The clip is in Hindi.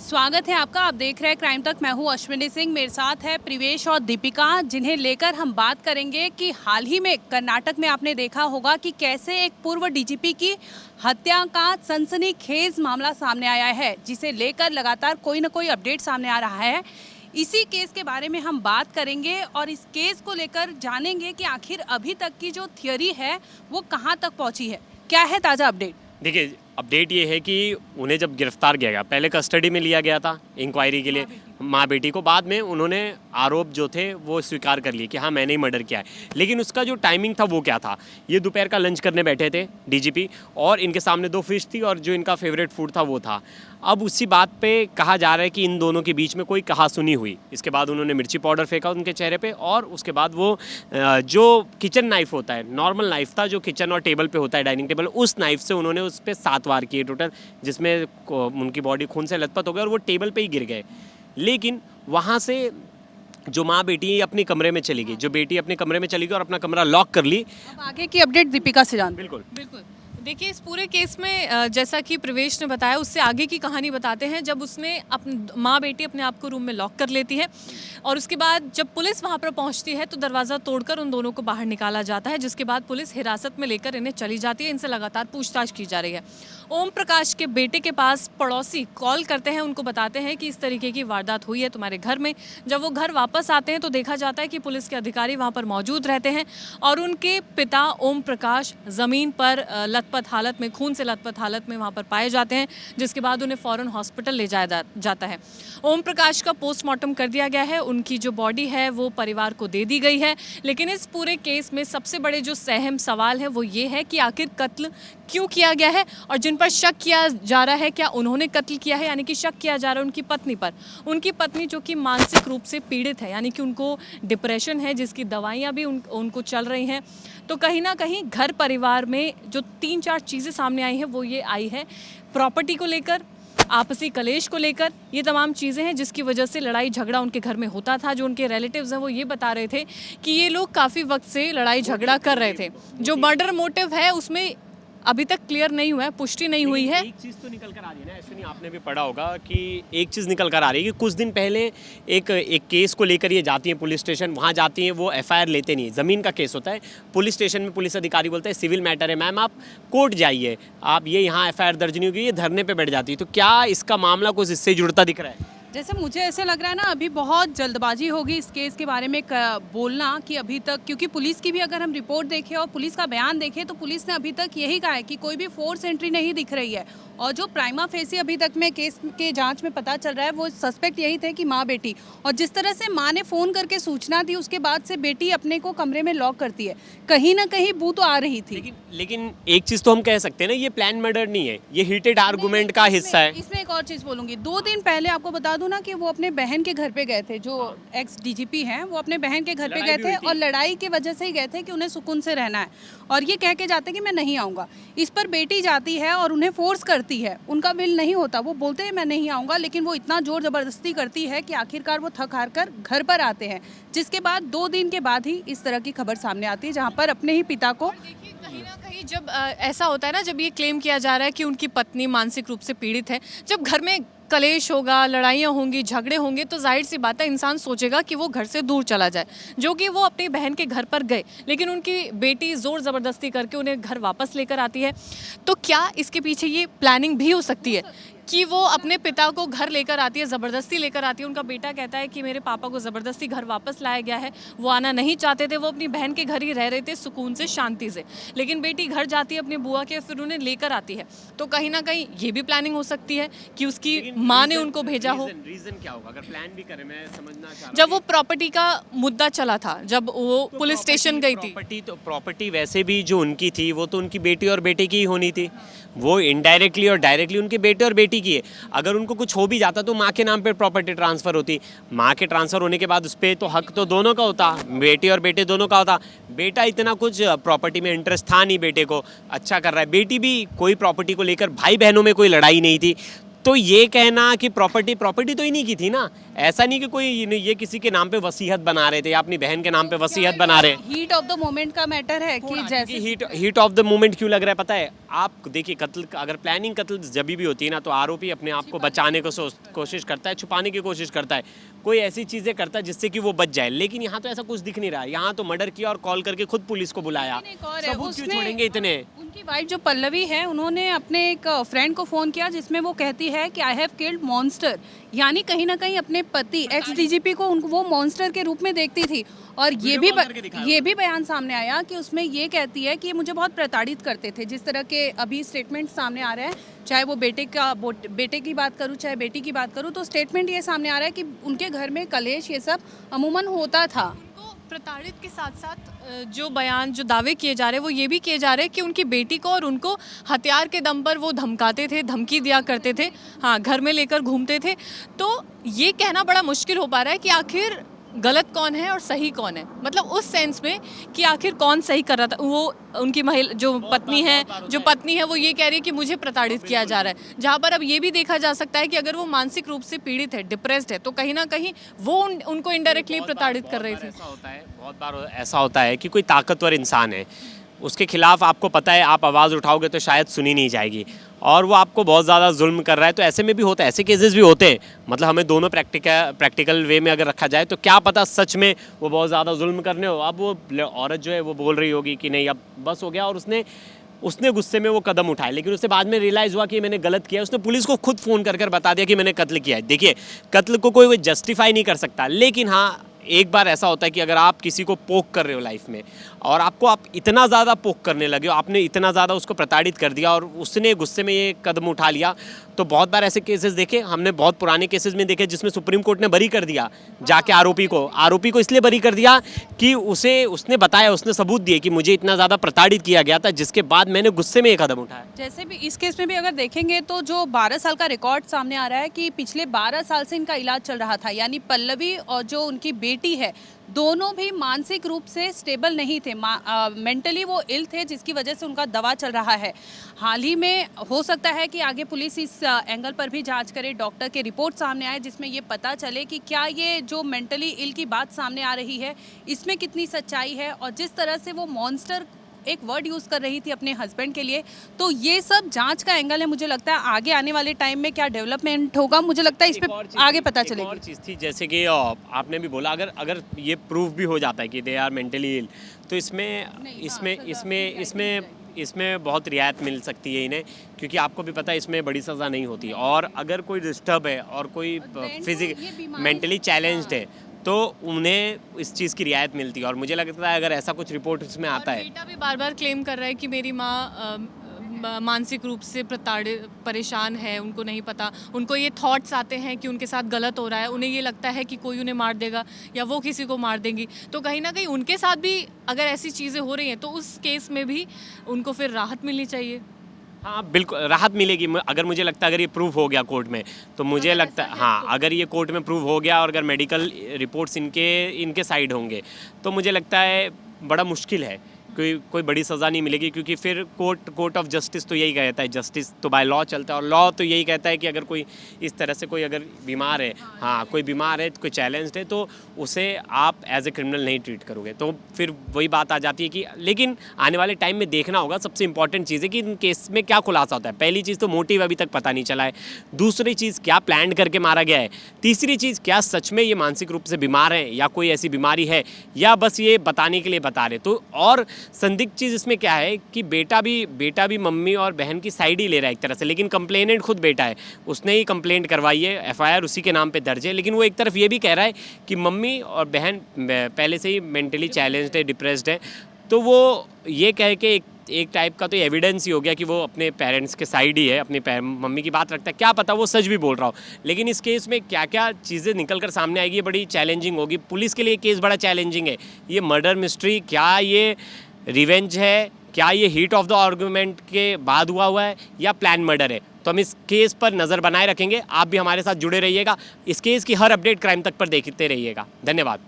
स्वागत है आपका। आप देख रहे हैं क्राइम तक। मैं हूं अश्विनी सिंह, मेरे साथ है प्रिवेश और दीपिका, जिन्हें लेकर हम बात करेंगे कि हाल ही में कर्नाटक में आपने देखा होगा कि कैसे एक पूर्व डीजीपी की हत्या का सनसनीखेज मामला सामने आया है, जिसे लेकर लगातार कोई ना कोई अपडेट सामने आ रहा है। इसी केस के बारे में हम बात करेंगे और इस केस को लेकर जानेंगे कि आखिर अभी तक की जो थियरी है वो कहाँ तक पहुँची है। क्या है ताज़ा अपडेट? देखिए, अपडेट ये है कि उन्हें जब गिरफ्तार किया गया, पहले कस्टडी में लिया गया था इंक्वायरी के लिए माँ बेटी को। बाद में उन्होंने आरोप जो थे वो स्वीकार कर लिए कि हाँ मैंने ही मर्डर किया है। लेकिन उसका जो टाइमिंग था वो क्या था, ये दोपहर का लंच करने बैठे थे डीजीपी, और इनके सामने 2 फिश थी और जो इनका फेवरेट फूड था वो था। अब उसी बात पे कहा जा रहा है कि इन दोनों के बीच में कोई कहासुनी हुई। इसके बाद उन्होंने मिर्ची पाउडर फेंका उनके चेहरे पे, और उसके बाद वो जो किचन नाइफ होता है, नॉर्मल नाइफ था जो किचन और टेबल पे होता है, डाइनिंग टेबल, उस नाइफ से उन्होंने उस पर 7 वार किए टोटल, जिसमें उनकी बॉडी खून से लथपथ हो गई और वो टेबल पे ही गिर गए। लेकिन वहाँ से जो माँ बेटी अपने कमरे में चली गई, जो बेटी अपने कमरे में चली गई और अपना कमरा लॉक कर ली। अब आगे की अपडेट दीपिका से जान। बिल्कुल बिल्कुल। देखिए, इस पूरे केस में जैसा कि प्रवेश ने बताया, उससे आगे की कहानी बताते हैं। जब उसने माँ बेटी अपने आप को रूम में लॉक कर लेती है और उसके बाद जब पुलिस वहाँ पर पहुँचती है तो दरवाज़ा तोड़कर उन दोनों को बाहर निकाला जाता है, जिसके बाद पुलिस हिरासत में लेकर इन्हें चली जाती है। इनसे लगातार पूछताछ की जा रही है। ओम प्रकाश के बेटे के पास पड़ोसी कॉल करते हैं, उनको बताते हैं कि इस तरीके की वारदात हुई है तुम्हारे घर में। जब वो घर वापस आते हैं तो देखा जाता है कि पुलिस के अधिकारी वहाँ पर मौजूद रहते हैं और उनके पिता ओम प्रकाश ज़मीन पर लथपथ हालत में, खून से लथपथ हालत में वहाँ पर पाए जाते हैं, जिसके बाद उन्हें फ़ौरन हॉस्पिटल ले जाया जाता है। ओम प्रकाश का पोस्टमार्टम कर दिया गया है, उनकी जो बॉडी है वो परिवार को दे दी गई है। लेकिन इस पूरे केस में सबसे बड़े जो अहम सवाल है वो ये है कि आखिर कत्ल क्यों किया गया है, और जिन पर शक किया जा रहा है क्या उन्होंने कत्ल किया है, यानी कि शक किया जा रहा है उनकी पत्नी पर। उनकी पत्नी जो कि मानसिक रूप से पीड़ित है, यानी कि उनको डिप्रेशन है, जिसकी दवाइयाँ भी उनको चल रही हैं। तो कहीं ना कहीं घर परिवार में जो 3-4 चीज़ें सामने आई हैं वो ये आई है, प्रॉपर्टी को लेकर, आपसी कलेश को लेकर, ये तमाम चीज़ें हैं जिसकी वजह से लड़ाई झगड़ा उनके घर में होता था। जो उनके रिलेटिव्स हैं वो ये बता रहे थे कि ये लोग काफ़ी वक्त से लड़ाई झगड़ा कर रहे थे। जो मर्डर मोटिव है उसमें अभी तक क्लियर नहीं हुआ है, पुष्टि नहीं हुई है। एक चीज़ तो निकल कर आ रही है ना, ऐसे नहीं, आपने भी पढ़ा होगा कि एक चीज़ निकल कर आ रही है कि कुछ दिन पहले एक केस को लेकर ये जाती हैं पुलिस स्टेशन, वहाँ जाती हैं, वो एफआईआर लेते नहीं, ज़मीन का केस होता है। पुलिस स्टेशन में पुलिस अधिकारी बोलते हैं सिविल मैटर है मैम, आप कोर्ट जाइए, आप ये यहाँ एफआईआर दर्ज नहीं होगी, ये धरने पर बैठ जाती है। तो क्या इसका मामला कुछ इससे जुड़ता दिख रहा है? जैसे मुझे ऐसे लग रहा है ना, अभी बहुत जल्दबाजी होगी इस केस के बारे में बोलना कि अभी तक, क्योंकि पुलिस की भी अगर हम रिपोर्ट देखें और पुलिस का बयान देखें तो पुलिस ने अभी तक यही कहा है कि कोई भी फोर्स एंट्री नहीं दिख रही है। और जो प्राइमा फेसी अभी तक में केस के जांच में पता चल रहा है वो सस्पेक्ट यही थे कि माँ बेटी, और जिस तरह से माँ ने फ़ोन करके सूचना दी उसके बाद से बेटी अपने को कमरे में लॉक करती है, कहीं ना कहीं बू तो आ रही थी। लेकिन एक चीज़ तो हम कह सकते हैं ना, ये प्लान मर्डर नहीं है, ये हीटेड आर्गूमेंट का हिस्सा है। इसमें एक और चीज़ बोलूँगी, 2 दिन पहले आपको बता दूं ना कि वो अपने बहन के घर पे गए थे, जो एक्स डीजीपी हैं, वो अपने बहन के घर पे गए थे और लड़ाई की वजह से ही गए थे कि उन्हें सुकून से रहना है, और ये कह के जाते कि मैं नहीं आऊँगा। इस पर बेटी जाती है और उन्हें फोर्स करती है, उनका विल नहीं होता, वो बोलते हैं मैं नहीं आऊँगा, लेकिन वो इतना जोर ज़बरदस्ती करती है कि आखिरकार वो थक हार कर घर पर आते हैं, जिसके बाद 2 दिन के बाद ही इस तरह की खबर सामने आती है, जहाँ पर अपने ही पिता को। देखिए, कहीं ना कहीं जब ऐसा होता है ना, जब ये क्लेम किया जा रहा है कि उनकी पत्नी मानसिक रूप से पीड़ित है, जब घर में कलेश होगा, लड़ाइयाँ होंगी, झगड़े होंगे, तो जाहिर सी बात है इंसान सोचेगा कि वो घर से दूर चला जाए। जो कि वो अपनी बहन के घर पर गए, लेकिन उनकी बेटी ज़ोर ज़बरदस्ती करके उन्हें घर वापस लेकर आती है। तो क्या इसके पीछे ये प्लानिंग भी हो सकती है कि वो अपने पिता को घर लेकर आती है, ज़बरदस्ती लेकर आती है? उनका बेटा कहता है कि मेरे पापा को ज़बरदस्ती घर वापस लाया गया है, वो आना नहीं चाहते थे, वो अपनी बहन के घर ही रह रहे थे सुकून से, शांति से, लेकिन बेटी घर जाती है अपनी बुआ के, फिर उन्हें लेकर आती है। तो कहीं ना कहीं ये भी प्लानिंग हो सकती है कि उसकी माँ ने उनको भेजा हो। रीजन क्या होगा अगर प्लान भी करें, मैं समझना चाह रहा हूं। जब वो प्रॉपर्टी का मुद्दा चला था, जब वो पुलिस स्टेशन गई थी, प्रॉपर्टी वैसे भी जो उनकी थी वो तो उनकी बेटी और बेटे की ही होनी थी, वो इनडायरेक्टली और डायरेक्टली उनके बेटे और बेटी की है। अगर उनको कुछ हो भी जाता तो माँ के नाम पे प्रॉपर्टी ट्रांसफ़र होती, माँ के ट्रांसफ़र होने के बाद उस पर तो हक तो दोनों का होता, बेटी और बेटे दोनों का होता। बेटा इतना कुछ प्रॉपर्टी में इंटरेस्ट था नहीं, बेटे को अच्छा कर रहा है, बेटी भी कोई प्रॉपर्टी को लेकर, भाई बहनों में कोई लड़ाई नहीं थी, तो ये कहना कि प्रॉपर्टी तो इन्हीं की थी ना, ऐसा नहीं कि कोई ये किसी के नाम पे वसीयत बना रहे थे या अपनी बहन के नाम पे वसीयत बना रहे हैं। हीट ऑफ द मोमेंट का मैटर है कि जैसे हीट ऑफ द मोमेंट क्यों लग रहा है पता है? आप देखिए, कत्ल अगर प्लानिंग कत्ल जब भी होती है ना, तो आरोपी अपने आप को बचाने को कोशिश करता है, छुपाने की कोशिश करता है, कोई ऐसी चीज़ें करता है जिससे कि वो बच जाए। लेकिन यहाँ तो ऐसा कुछ दिख नहीं रहा है। यहाँ तो मर्डर किया और कॉल करके खुद पुलिस को बुलाया। सबूत क्यों छोड़ेंगे इतने? उनकी वाइफ जो पल्लवी है, उन्होंने अपने एक फ्रेंड को फ़ोन किया जिसमें वो कहती है कि आई हैव किल्ड मॉन्स्टर, यानी कहीं ना कहीं अपने पति एक्स डीजीपी को वो मॉन्स्टर के रूप में देखती थी। और ये भी बयान सामने आया कि उसमें ये कहती है कि ये मुझे बहुत प्रताड़ित करते थे। जिस तरह के अभी स्टेटमेंट सामने आ रहे हैं, चाहे वो बेटे की बात करूँ चाहे बेटी की बात करूँ, तो स्टेटमेंट ये सामने आ रहा है कि उनके घर में कलेश ये सब अमूमन होता था। प्रताड़ित के साथ साथ जो बयान जो दावे किए जा रहे हैं वो ये भी किए जा रहे हैं कि उनकी बेटी को और उनको हथियार के दम पर वो धमकाते थे, धमकी दिया करते थे, हाँ, घर में लेकर घूमते थे। तो ये कहना बड़ा मुश्किल हो पा रहा है कि आखिर गलत कौन है और सही कौन है, मतलब उस सेंस में कि आखिर कौन सही कर रहा था। वो उनकी महिला जो पत्नी है वो ये कह रही है कि मुझे प्रताड़ित किया जा रहा है, जहाँ पर अब ये भी देखा जा सकता है कि अगर वो मानसिक रूप से पीड़ित है, डिप्रेस्ड है, तो कहीं ना कहीं वो उनको इनडायरेक्टली प्रताड़ित कर रही थी। बहुत बार ऐसा होता है कि कोई ताकतवर इंसान है, उसके खिलाफ आपको पता है आप आवाज़ उठाओगे तो शायद सुनी नहीं जाएगी, और वो आपको बहुत ज़्यादा जुल्म कर रहा है। तो ऐसे में भी होता है, ऐसे केसेस भी होते हैं। मतलब हमें दोनों प्रैक्टिकल वे में अगर रखा जाए तो क्या पता सच में वो बहुत ज़्यादा जुल्म करने हो। अब वो औरत जो है वो बोल रही होगी कि नहीं अब बस हो गया, और उसने गुस्से में वो कदम उठाए, लेकिन उससे बाद में रियलाइज़ हुआ कि मैंने गलत किया। उसने पुलिस को खुद फ़ोन कर बता दिया कि मैंने कत्ल किया है। देखिए, कत्ल को कोई जस्टिफाई नहीं कर सकता, लेकिन हाँ, एक बार ऐसा होता है कि अगर आप किसी को पोक कर रहे हो लाइफ में, और आप इतना ज़्यादा पोक करने लगे हो, आपने इतना ज़्यादा उसको प्रताड़ित कर दिया और उसने गुस्से में ये कदम उठा लिया, तो बहुत बार ऐसे केसेस देखे हमने, बहुत पुराने केसेस में देखे जिसमें सुप्रीम कोर्ट ने बरी कर दिया जाके आरोपी को इसलिए बरी कर दिया कि उसने बताया, उसने सबूत दिए कि मुझे इतना ज़्यादा प्रताड़ित किया गया था, जिसके बाद मैंने गुस्से में ये कदम उठाया। जैसे भी इस केस में भी अगर देखेंगे तो जो 12 साल का रिकॉर्ड सामने आ रहा है कि पिछले 12 साल से इनका इलाज चल रहा था, यानी पल्लवी और जो उनकी बेटी है, दोनों भी मानसिक रूप से स्टेबल नहीं थे, मेंटली वो इल थे, जिसकी वजह से उनका दवा चल रहा है। हाल ही में हो सकता है कि आगे पुलिस इस एंगल पर भी जांच करे, डॉक्टर के रिपोर्ट सामने आए जिसमें ये पता चले कि क्या ये जो मेंटली इल की बात सामने आ रही है इसमें कितनी सच्चाई है, और जिस तरह से वो मॉन्स्टर एक वर्ड यूज़ कर रही थी अपने हस्बैंड के लिए। तो ये सब जांच का एंगल है। मुझे लगता है आगे आने वाले टाइम में क्या डेवलपमेंट होगा, मुझे लगता है इस पे आगे पता चलेगी। और चीज़ थी, जैसे कि आपने भी बोला, अगर ये प्रूफ भी हो जाता है कि दे आर मेंटली इल, तो इसमें बहुत रियायत मिल सकती है इन्हें, क्योंकि आपको भी पता है इसमें बड़ी सज़ा नहीं होती। और अगर कोई डिस्टर्ब है और कोई मेंटली चैलेंज्ड है तो उन्हें इस चीज़ की रियायत मिलती है। और मुझे लगता है अगर ऐसा कुछ रिपोर्ट इसमें आता है, बेटा भी बार बार क्लेम कर रहा है कि मेरी माँ मानसिक रूप से परेशान है, उनको नहीं पता, उनको ये थॉट्स आते हैं कि उनके साथ गलत हो रहा है, उन्हें ये लगता है कि कोई उन्हें मार देगा या वो किसी को मार देंगी। तो कहीं ना कहीं उनके साथ भी अगर ऐसी चीज़ें हो रही हैं तो उस केस में भी उनको फिर राहत मिलनी चाहिए। हाँ बिल्कुल राहत मिलेगी। अगर मुझे लगता है अगर ये प्रूफ हो गया कोर्ट में, तो मुझे लगता है हाँ, अगर ये कोर्ट में प्रूफ हो गया और अगर मेडिकल रिपोर्ट्स इनके साइड होंगे, तो मुझे लगता है बड़ा मुश्किल है, कोई बड़ी सज़ा नहीं मिलेगी। क्योंकि फिर कोर्ट ऑफ जस्टिस तो यही कहता है, जस्टिस तो बाय लॉ चलता है, और लॉ तो यही कहता है कि अगर कोई इस तरह से कोई अगर बीमार है, हाँ कोई बीमार है, कोई चैलेंज्ड है, तो उसे आप एज ए क्रिमिनल नहीं ट्रीट करोगे। तो फिर वही बात आ जाती है कि, लेकिन आने वाले टाइम में देखना होगा। सबसे इंपॉर्टेंट चीज़ है कि इन केस में क्या खुलासा होता है। पहली चीज़ तो मोटिव अभी तक पता नहीं चला है, दूसरी चीज़ क्या प्लान करके मारा गया है, तीसरी चीज़ क्या सच में ये मानसिक रूप से बीमार है या कोई ऐसी बीमारी है, या बस ये बताने के लिए बता रहे। तो और संदिग्ध चीज़ इसमें क्या है कि बेटा भी मम्मी और बहन की साइड ही ले रहा है एक तरह से, लेकिन कंप्लेनेंट खुद बेटा है, उसने ही कंप्लेंट करवाई है, FIR उसी के नाम पे दर्ज है। लेकिन वो एक तरफ ये भी कह रहा है कि मम्मी और बहन पहले से ही मेंटली चैलेंज्ड है, डिप्रेस्ड है। तो वो ये कह के एक टाइप का तो एविडेंस ही हो गया कि वो अपने पेरेंट्स के साइड ही है, अपने मम्मी की बात रखता है। क्या पता वो सच भी बोल रहा हो, लेकिन इस केस में क्या क्या चीज़ें निकल कर सामने आएगी, ये बड़ी चैलेंजिंग होगी। पुलिस के लिए केस बड़ा चैलेंजिंग है। ये मर्डर मिस्ट्री, क्या ये रिवेंज है, क्या ये हीट ऑफ द आर्गूमेंट के बाद हुआ है, या प्लान मर्डर है। तो हम इस केस पर नज़र बनाए रखेंगे। आप भी हमारे साथ जुड़े रहिएगा, इस केस की हर अपडेट क्राइम तक पर देखते रहिएगा। धन्यवाद।